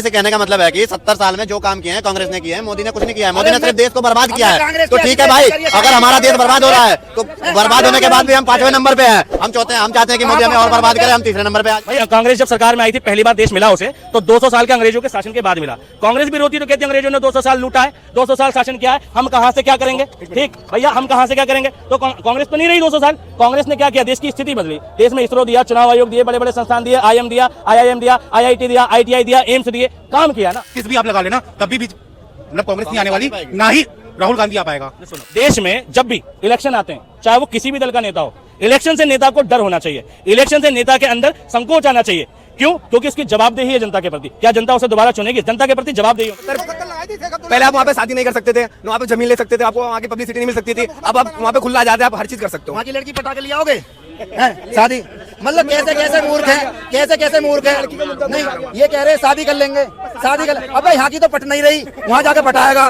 से कहने का मतलब है कि 70 साल में जो काम किए हैं कांग्रेस ने किए हैं, मोदी ने कुछ नहीं किया है। मोदी ने सिर्फ देश को बर्बाद किया है। तो ठीक है भाई, अगर हमारा देश बर्बाद हो रहा है तो बर्बाद होने के बाद भी हम 5वें नंबर पे हैं। हम चाहते हैं कि मोदी हमें और बर्बाद करे, हम 3रे नंबर पे आए। भाई कांग्रेस जब सरकार में आई थी पहली बार देश मिला उसे तो 200 साल के अंग्रेजों के शासन के बाद मिला। कांग्रेस भी रोती तो कहती है अंग्रेजों ने 200 साल लूटा है, 200 साल शासन किया है, हम कहां से क्या करेंगे। ठीक भैया, हम कहां से क्या करेंगे। तो कांग्रेस तो नहीं रही 200 साल। कांग्रेस ने क्या किया, देश की स्थिति बदली। देश में इसरो दिया, चुनाव आयोग दिए, बड़े बड़े संस्थान दिए, IIM दिया, IIM दिया, IIT दिया, ITI दिया, एम्स दिए, काम किया ना। किस भी आप लगा लेना, तभी भी मतलब कांग्रेस नहीं आने वाली, ना ही राहुल गांधी आ पाएगा। देश में जब भी इलेक्शन आते हैं, चाहे वो किसी भी दल का नेता हो, इलेक्शन से नेता को डर होना चाहिए, इलेक्शन से नेता के अंदर संकोच आना चाहिए। क्यों? क्योंकि उसकी जवाबदेही है जनता के प्रति। क्या जनता उसे दोबारा चुनेगी? जनता के प्रति जवाबदेही। पहले आप वहाँ पे शादी नहीं कर सकते थे, वहाँ पे जमीन ले सकते थे, आपको वहाँ की पब्लिसिटी नहीं मिल सकती थी। अब आप वहाँ पे खुला आजाद है, आप हर चीज कर सकते हो। वहाँ की लड़की पटा के ले आओगे शादी, मतलब कैसे कैसे मूर्ख है, कैसे कैसे मूर्ख है। नहीं, ये कह रहे हैं शादी कर लेंगे, शादी कर। अबे यहाँ की तो पट नहीं रही, वहाँ जाके पटाएगा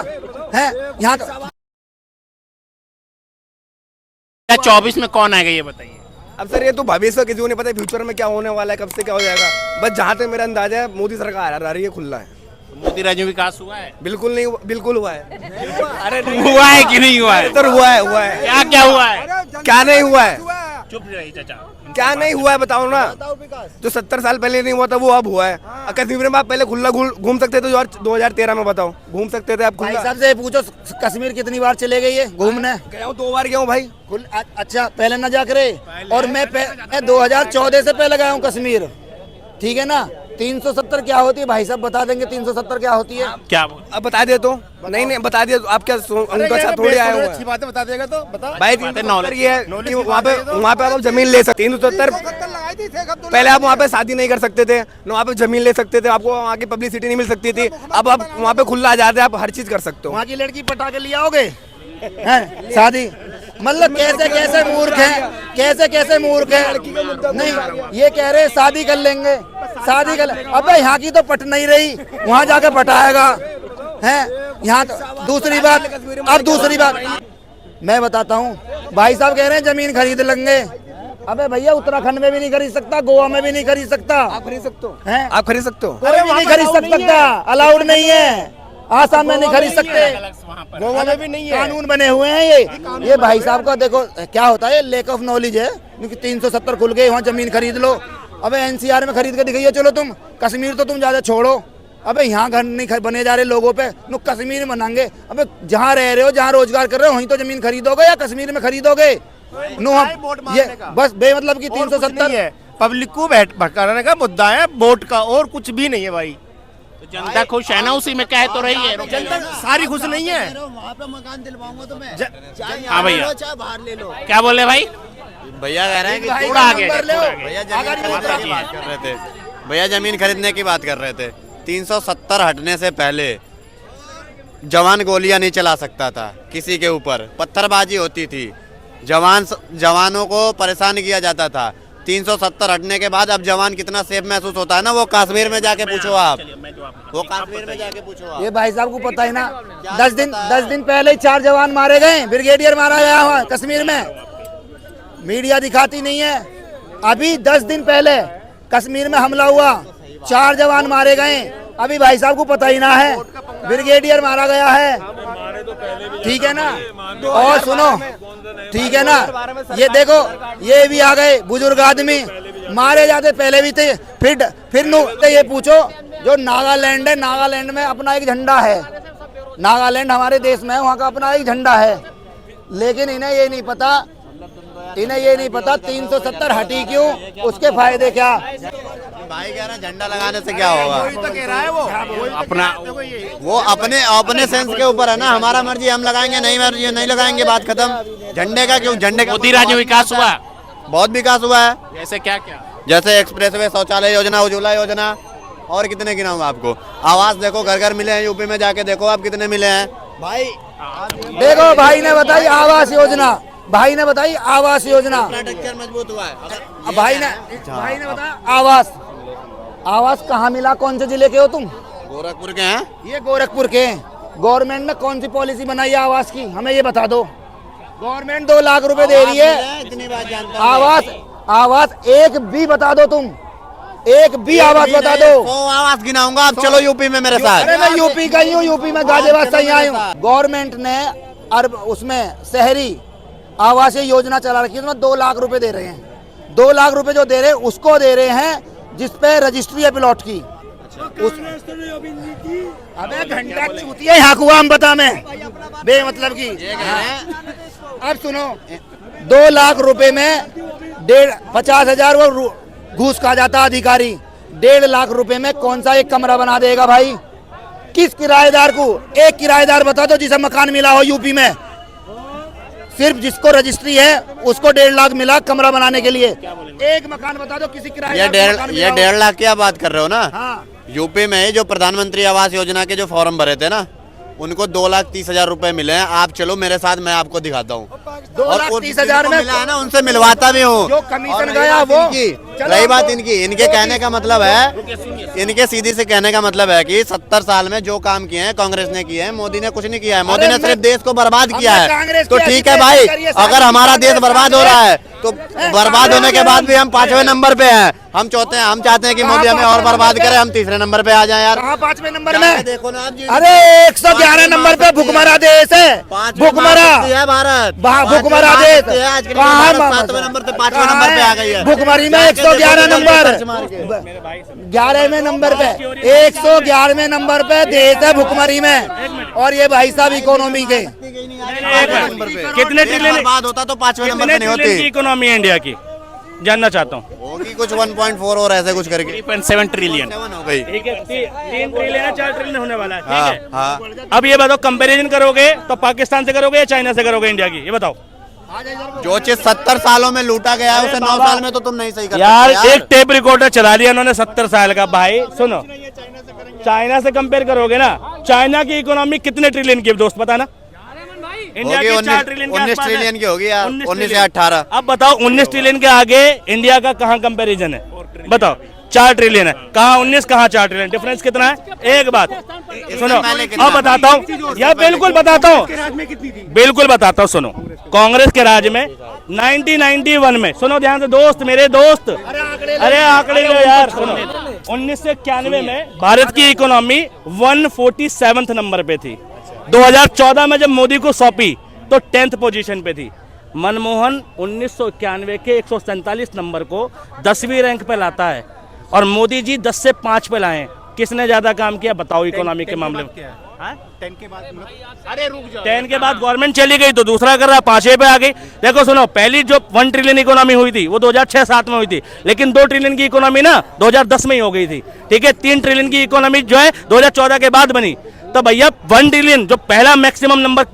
है। यहाँ 24 में कौन आएगा ये बताइए। अब सर ये तो भविष्य किसी को नहीं पता फ्यूचर में क्या होने वाला है, कब से क्या हो जाएगा। बस जहाँ तक मेरा अंदाजा है मोदी सरकार आ रही है, खुला है। मोदी राज्य में विकास हुआ है? बिल्कुल नहीं, बिल्कुल हुआ है। अरे हुआ है कि नहीं हुआ है? सर हुआ है। क्या क्या हुआ है? क्या नहीं हुआ है? चुप रही चाचा। क्या नहीं हुआ है बताओ ना। जो 70 साल पहले नहीं हुआ था वो अब हुआ है। कश्मीर में आप पहले खुला घूम सकते थे, 2013 में बताओ घूम सकते थे आप भाई खुला। साहब से पूछो कश्मीर कितनी बार चले गई है घूमने? गया हूँ 2 बार गया हूँ भाई। अच्छा, पहले न जा करे। और मैं 2014 से पहले गया हूँ कश्मीर, ठीक है ना। 370 क्या होती है भाई साहब, बता देंगे 370 क्या होती है? क्या अब बता दे तो। नहीं बता दिया, आप क्या उनका साथ थोड़ी आए हुए अच्छी बात है, बता देगा तो बता भाई। 370 ये है कि वहाँ पे आप जमीन ले सकते। 370 पहले आप वहाँ पे शादी नहीं कर सकते थे, वहाँ पे जमीन ले सकते थे, आपको वहाँ की पब्लिसिटी नहीं मिल सकती थी। अब आप वहाँ पे खुला आजाद है, आप हर चीज कर सकते हो। वहाँ की लड़की पटा के ले आओगे शादी, मतलब कैसे कैसे मूर्ख है, कैसे कैसे मूर्ख है। नहीं, ये कह रहे हैं शादी कर लेंगे, शादी कर। अबे यहाँ की तो पट नहीं रही, वहाँ जाके पटाएगा है। यहाँ तो दूसरी बात, अब दूसरी बात मैं बताता हूँ। भाई साहब कह रहे हैं जमीन खरीद लेंगे। अबे भैया, उत्तराखंड में भी नहीं खरीद सकता, गोवा में भी नहीं खरीद सकता। आप खरीद सकते हो, हैं? आप खरीद सकते हो। कोई भी नहीं खरीद सकता, अलाउड नहीं है। आसाम में नहीं खरीद सकते, गोवा में भी नहीं है, कानून बने हुए हैं। ये भाई साहब का देखो क्या होता है, लेक ऑफ नॉलेज है। 370 खुल गए, वहाँ जमीन खरीद लो। अबे NCR में खरीद के दिखाइए, चलो तुम। कश्मीर तो तुम ज्यादा छोड़ो। अबे यहाँ घर नहीं बने जा रहे लोगों पे, कश्मीर में बनाएंगे। अबे जहाँ रह रहे हो, जहाँ रोजगार कर रहे हो, वहीं तो जमीन खरीदोगे या कश्मीर में खरीदोगे? नो, ये बस बेमतलब की 370 है। पब्लिक को भटकाने का मुद्दा है, वोट का, और कुछ भी नहीं है भाई। जनता खुश है ना, उसी में कह तो रही है। जनता सारी खुश नहीं है। वहाँ पे मकान दिलवाऊंगा तो मैं, हाँ भैया, चाहे बाहर ले लो। क्या बोले भाई? भैया कह रहे हैं कि थोड़ा आगे भैया जमीन खरीदने की बात कर रहे थे। 370 हटने से पहले जवान गोलियां नहीं चला सकता था किसी के ऊपर, पत्थरबाजी होती थी, जवानों को परेशान किया जाता था। 370 हटने के बाद अब जवान कितना सेफ महसूस होता है ना, वो कश्मीर में जाके पूछो आप, वो कश्मीर में जाके पूछो आप। ये भाई साहब को पता है ना, 10 दिन पहले ही 4 जवान मारे गए, ब्रिगेडियर मारा गया हुआ कश्मीर में। मीडिया दिखाती नहीं है। अभी 10 दिन पहले कश्मीर में हमला हुआ, 4 जवान मारे गए। अभी भाई साहब को पता ही ना है, ब्रिगेडियर मारा गया है, ठीक है ना। और सुनो, ठीक है ना, ये देखो ये भी आ गए बुजुर्ग आदमी, मारे जाते पहले भी थे। फिर तो ये पूछो, जो नागालैंड है, नागालैंड में अपना एक झंडा है। नागालैंड हमारे देश में है, वहाँ का अपना एक झंडा है। लेकिन इन्हें ये नहीं पता 370 हटी क्यों, उसके फायदे क्या। भाई कह रहे हैं झंडा लगाने से क्या होगा। तो कह रहा है वो अपने सेंस के ऊपर है ना। हमारा मर्जी हम लगाएंगे, नहीं मर्जी नहीं लगाएंगे, बात खत्म। झंडे का क्यों, झंडे का। मोदी राज्य में विकास हुआ? बहुत विकास हुआ है। जैसे क्या क्या? जैसे एक्सप्रेसवे, शौचालय योजना, उज्ज्वला योजना, और कितने गिनाऊं आपको। आवास देखो, घर घर मिले हैं। यूपी में जाके देखो आप कितने मिले हैं भाई। देखो भाई ने बताई आवास योजना, भाई ने बताई आवास योजना, मजबूत हुआ है। भाई ने बताया आवास कहाँ मिला? कौन से जिले के हो तुम? गोरखपुर के हैं। ये गोरखपुर के हैं। गवर्नमेंट ने कौन सी पॉलिसी बनाई है आवास की, हमें ये बता दो। गवर्नमेंट 2 लाख रुपए दे रही है। इतनी बात जानता हूं। आवास एक भी बता दो तुम। एक भी आवाज बता दो। 100 आवाज गिनाऊंगा, आप चलो यूपी में मेरे साथ। अरे मैं यूपी का ही हूँ, यूपी में गाजियाबाद से ही आया हूँ। गवर्नमेंट ने उसमें शहरी आवासीय योजना चला रखी है, उसमें 2 लाख रुपए दे रहे हैं। 2 लाख रुपए जो दे रहे हैं उसको दे रहे हैं जिसपे रजिस्ट्री है प्लॉट की। अबे घंटा चूतिया यहाँ कुआ हम बता में बेमतलब की। अब सुनो, 2 लाख रुपए में 50,000 वो घूस खा जाता अधिकारी। 1.5 लाख रुपए में कौन सा एक कमरा बना देगा भाई? किस किराएदार को? एक किराएदार बता दो जिसे मकान मिला हो यूपी में, सिर्फ जिसको रजिस्ट्री है उसको 1.5 लाख मिला कमरा बनाने के लिए। एक मकान बता दो किसी किराएदार। ये 1.5 लाख की आप बात कर रहे हो ना? हाँ। यूपी में जो प्रधानमंत्री आवास योजना के जो फॉर्म भरे थे ना, उनको 2,30,000 रुपए मिले हैं। आप चलो मेरे साथ, मैं आपको दिखाता हूँ। 2,30,000 में मिला है ना, उनसे मिलवाता भी हूँ। जो कमीशन गया वो रही बात इनकी, इनके कहने का मतलब है, इनके सीधी से कहने का मतलब है कि 70 साल में जो काम किए हैं कांग्रेस ने किए हैं, मोदी ने कुछ नहीं किया है। मोदी ने सिर्फ देश को बर्बाद किया है। तो ठीक है भाई, अगर हमारा देश बर्बाद हो रहा है तो बर्बाद होने के बाद भी हम 5वें नंबर पे हैं। हम चाहते हैं कि मोदी हमें और बर्बाद करे, हम 3रे नंबर पे आ जाए यार। कहाँ 5वें नंबर में? देखो ना आप जी, अरे 111 नंबर पे भुखमरा देश है। भुखमरा है भारत, भुखमरा देश कहाँ? 7वें नंबर से 5वें नंबर पे आ गई है। भुखमरी में 111 नंबर, 11वें नंबर पे, 111वें नंबर पे देश है भुखमरी में। और ये भाई साहब इकोनॉमी के कितने ट्रिलियन बर्बाद होता तो 5वें नंबर पे नहीं की होती। इकोनॉमी है इंडिया की, जानना चाहता हूँ। होगी कुछ 1.4 और ऐसे कुछ करके 3.7 ट्रिलियन हो गई। ठीक है, 3 ट्रिलियन है, 4 ट्रिलियन होने वाला है। हाँ, ठीक है, हाँ। अब ये बताओ, कंपैरिजन करोगे तो पाकिस्तान से करोगे या चाइना से करोगे इंडिया की? ये बताओ जो चीज 70 सालों में लूटा गया है उसे 9 साल में तो तुम नहीं सही कर यार। सकते एक टेप रिकॉर्डर चला लिया उन्होंने 70 साल का। भाई सुनो, चाइना से कंपेयर करोगे ना, चाइना की इकोनॉमी कितने ट्रिलियन की दोस्त पता ना? इंडिया की 4 ट्रिलियन 19 ट्रिलियन की होगी यार, 19 या 18। अब बताओ 19 ट्रिलियन के आगे इंडिया का कहाँ कंपैरिजन है? बताओ, 4 ट्रिलियन है, कहाँ 19 कहाँ 4 ट्रिलियन, डिफरेंस कितना है? एक बात सुनो, अब बताता हूँ यार, बिल्कुल बताता हूँ, बिल्कुल बताता हूँ। सुनो, कांग्रेस के राज में 1991 में, सुनो ध्यान से दोस्त, मेरे दोस्त, अरे आंकड़े लो यार। सुनो, 1991 में भारत की इकोनॉमी 147 नंबर पे थी। 2014 में जब मोदी को सौंपी तो 10th पोजीशन पे थी। मनमोहन 1991 के 147 नंबर को 10वीं रैंक पे लाता है और मोदी जी 10 से 5 पे लाए। किसने ज्यादा काम किया बताओ इकोनॉमी के मामले में? 10 के बाद अरे रुक जाओ, 10 के बाद गवर्नमेंट चली गई तो दूसरा कर रहा, 5 पे आ गई। देखो सुनो, पहली जो 1 ट्रिलियन इकोनॉमी हुई थी वो 2006-7 में हुई थी, लेकिन 2 ट्रिलियन की इकोनॉमी ना 2010 में ही हो गई थी। ठीक है, 3 ट्रिलियन की इकोनॉमी जो है 2014 के बाद बनी। तो भैया 1 ट्रिलियन जो पहला मैक्सिमम नंबर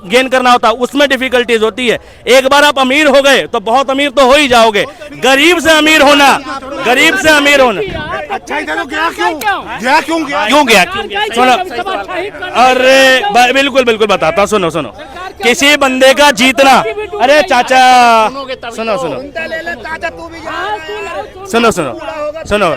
गेन करना होता है उसमें डिफिकल्टीज होती है। एक बार आप अमीर हो गए तो बहुत अमीर तो हो ही जाओगे। गरीब से अमीर होना, गरीब से अमीर होना। अच्छा ही तो गया क्यों? गया क्यों? गया क्यों गया? सुनो, अरे बिल्कुल बिल्कुल बताता हूँ। सुनो सुनो, किसी बंदे का जीतना, अरे चाचा सुनो सुनो सुनो सुनो सुनो,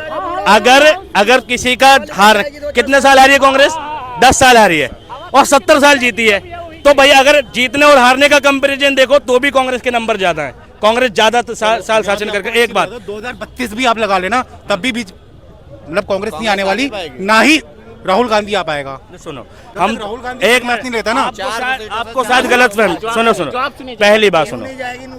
अगर किसी का हार, कितने साल हारी है कांग्रेस? 10 साल हारी है और 70 साल जीती है। तो भाई अगर जीतने और हारने का कंपैरिजन देखो तो भी कांग्रेस के नंबर ज्यादा है। कांग्रेस ज्यादा साल शासन करके। एक बात, 2032 भी आप लगा लेना, तब भी मतलब कांग्रेस नहीं आने वाली, ना ही राहुल गांधी आ पाएगा। सुनो, हम राहुल गांधी एक मैच नहीं लेता ना। आपको शायद गलत फहमी, सुनो सुनो, पहली बात सुनो,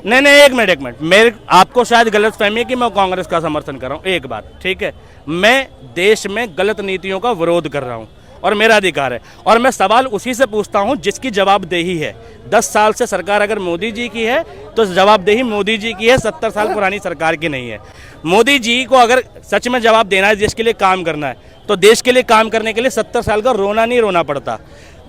नहीं एक मिनट मेरे, आपको शायद गलत फहमी है कि मैं कांग्रेस का समर्थन कर रहा हूँ। एक बात ठीक है, मैं देश में गलत नीतियों का विरोध कर रहा हूँ और मेरा अधिकार है, और मैं सवाल उसी से पूछता हूं जिसकी जवाबदेही है। 10 साल से सरकार अगर मोदी जी की है तो जवाबदेही मोदी जी की है, 70 साल पुरानी सरकार की नहीं है। मोदी जी को अगर सच में जवाब देना है, देश के लिए काम करना है, तो देश के लिए काम करने के लिए 70 साल का रोना नहीं रोना पड़ता।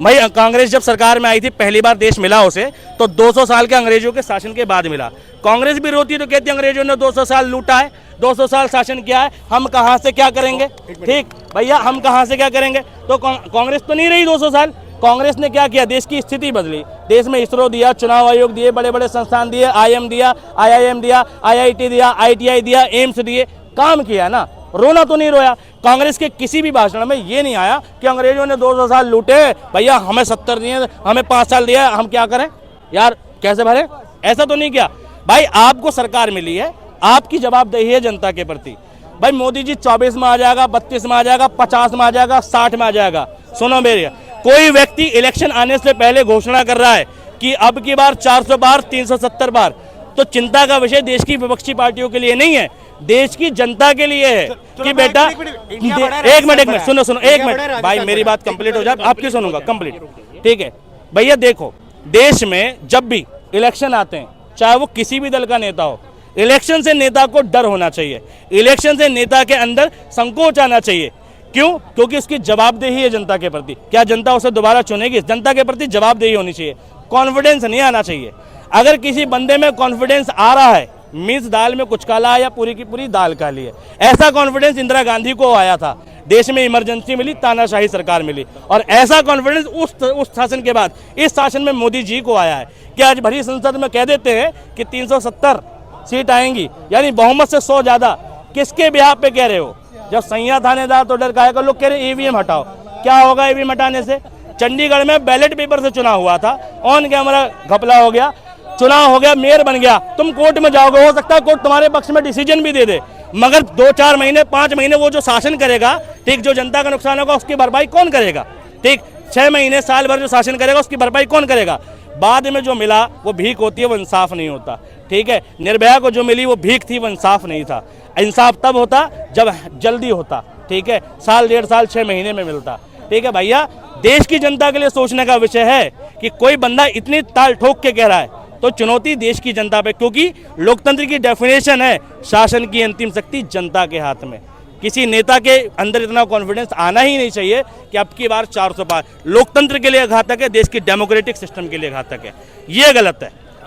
भाई कांग्रेस जब सरकार में आई थी पहली बार देश मिला उसे तो 200 साल के अंग्रेजों के शासन के बाद मिला। कांग्रेस भी रोती है तो कहती है अंग्रेजों ने 200 साल लूटा है, 200 साल शासन किया है, हम कहां से क्या करेंगे? ठीक भैया, हम कहां से क्या करेंगे? तो कांग्रेस तो नहीं रही 200 साल। कांग्रेस ने क्या किया? देश की स्थिति बदली, देश में इसरो दिया, चुनाव आयोग दिए, बड़े बड़े संस्थान दिए, IIM दिया, IIM दिया, IIT दिया, ITI दिया, एम्स दिए, काम किया ना, रोना तो नहीं रोया। कांग्रेस के किसी भी भाषण में ये नहीं आया कि अंग्रेजों ने 200 साल लूटे, भैया हमें 70 दिए, हमें 5 साल दिया, हम क्या करें यार, कैसे भरे? ऐसा तो नहीं किया। भाई आपको सरकार मिली है, आपकी जवाबदेही है जनता के प्रति। भाई मोदी जी 24 में आ जाएगा, 32 में आ जाएगा, 50 में आ जाएगा, 60 में आ जाएगा। सुनो मेरे, कोई व्यक्ति इलेक्शन आने से पहले घोषणा कर रहा है कि अब की बार 400 बार, 370 बार, तो चिंता का विषय देश की विपक्षी पार्टियों के लिए नहीं है, देश की जनता के लिए है कि बेटा एक मिनट सुनो एक मिनट भाई, मेरी बात कंप्लीट हो जाए, आपकी सुनूंगा कंप्लीट, ठीक है भैया। देखो, देश में जब भी इलेक्शन आते हैं, चाहे वो किसी भी दल का नेता हो, इलेक्शन से नेता को डर होना चाहिए, इलेक्शन से नेता के अंदर संकोच आना चाहिए। क्यों? क्योंकि उसकी जवाबदेही है जनता के प्रति। क्या जनता उसे दोबारा चुनेगी? जनता के प्रति जवाबदेही होनी चाहिए, कॉन्फिडेंस नहीं आना चाहिए। अगर किसी बंदे में कॉन्फिडेंस आ रहा है, मीन्स दाल में कुछ काला है या पूरी की पूरी दाल काली है। ऐसा कॉन्फिडेंस इंदिरा गांधी को आया था, देश में इमरजेंसी मिली, तानाशाही सरकार मिली, और ऐसा कॉन्फिडेंस उस शासन के बाद इस शासन में मोदी जी को आया है कि आज भरी संसद में कह देते हैं कि 370 सीट आएंगी, यानी बहुमत से 100 ज्यादा। किसके बिहार पे कह रहे हो? जब सैया थानेदार तो डर का लोग कह रहे ईवीएम हटाओ। क्या होगा ईवीएम हटाने से? चंडीगढ़ में बैलेट पेपर से चुनाव हुआ था, ऑन कैमरा घपला हो गया, चुनाव हो गया, मेयर बन गया, तुम कोर्ट में जाओगे, हो सकता है कोर्ट तुम्हारे पक्ष में डिसीजन भी दे दे, मगर 2-4 महीने 5 महीने वो जो शासन करेगा, ठीक, जो जनता का नुकसान होगा उसकी भरपाई कौन करेगा? ठीक, 6 महीने साल भर जो शासन करेगा उसकी भरपाई कौन करेगा? बाद में जो मिला वो भीख होती है, वो इंसाफ नहीं होता। ठीक है, निर्भया को जो मिली वो भीख थी, वो इंसाफ नहीं था। इंसाफ तब होता जब जल्दी होता, ठीक है, साल 1.5 साल 6 महीने में मिलता। ठीक है भैया, देश की जनता के लिए सोचने का विषय है कि कोई बंदा इतनी ताल ठोक के कह रहा है, तो चुनौती देश की जनता पे, क्योंकि लोकतंत्र की डेफिनेशन है शासन की अंतिम शक्ति जनता के हाथ में। किसी नेता के अंदर इतना कॉन्फिडेंस आना ही नहीं चाहिए कि अब की बार 400 पार। लोकतंत्र के लिए घातक है, देश की डेमोक्रेटिक सिस्टम के लिए घातक है, ये गलत है।